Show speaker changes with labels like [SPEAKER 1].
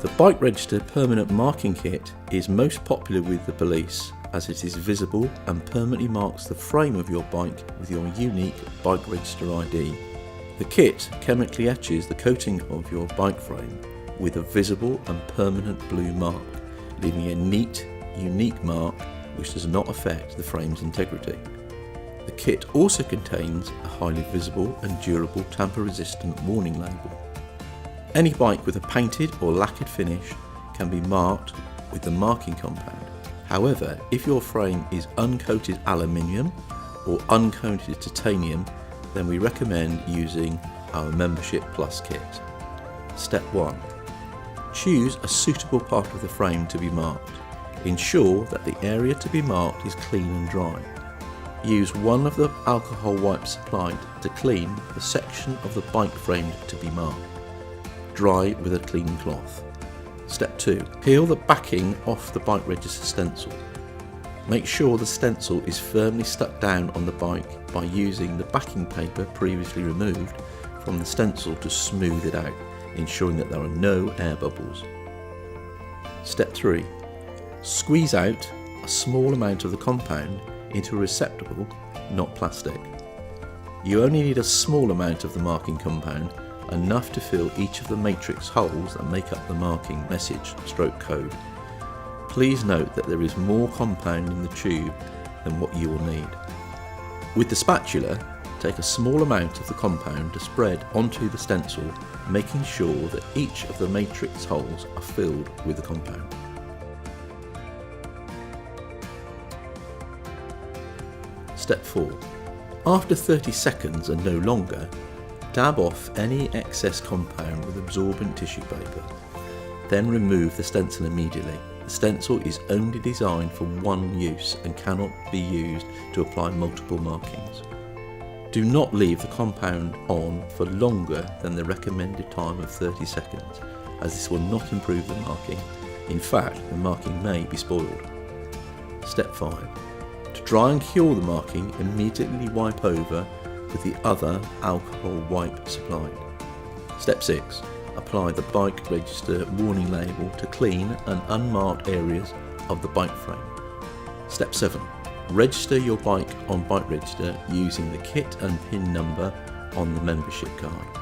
[SPEAKER 1] The BikeRegister Permanent Marking Kit is most popular with the police as it is visible and permanently marks the frame of your bike with your unique BikeRegister ID. The kit chemically etches the coating of your bike frame with a visible and permanent blue mark, leaving a neat, unique mark which does not affect the frame's integrity. The kit also contains a highly visible and durable tamper-resistant warning label. Any bike with a painted or lacquered finish can be marked with the marking compound. However, if your frame is uncoated aluminium or uncoated titanium, then we recommend using our Membership Plus kit. Step 1. Choose a suitable part of the frame to be marked. Ensure that the area to be marked is clean and dry. Use one of the alcohol wipes supplied to clean the section of the bike frame to be marked. Dry with a clean cloth. Step 2. Peel the backing off the BikeRegister stencil. Make sure the stencil is firmly stuck down on the bike by using the backing paper previously removed from the stencil to smooth it out, ensuring that there are no air bubbles. Step 3. Squeeze out a small amount of the compound into a receptacle, not plastic. You only need a small amount of the marking compound, enough to fill each of the matrix holes that make up the marking message/code. Please note that there is more compound in the tube than what you will need. With the spatula, take a small amount of the compound to spread onto the stencil, making sure that each of the matrix holes are filled with the compound. Step 4. After 30 seconds and no longer, dab off any excess compound with absorbent tissue paper. Then remove the stencil immediately. The stencil is only designed for one use and cannot be used to apply multiple markings. Do not leave the compound on for longer than the recommended time of 30 seconds, as this will not improve the marking. In fact, the marking may be spoiled. Step 5. To dry and cure the marking, immediately wipe over with the other alcohol wipe supplied. Step 6. Apply the BikeRegister warning label to clean and unmarked areas of the bike frame. Step 7. Register your bike on BikeRegister using the kit and PIN number on the membership card.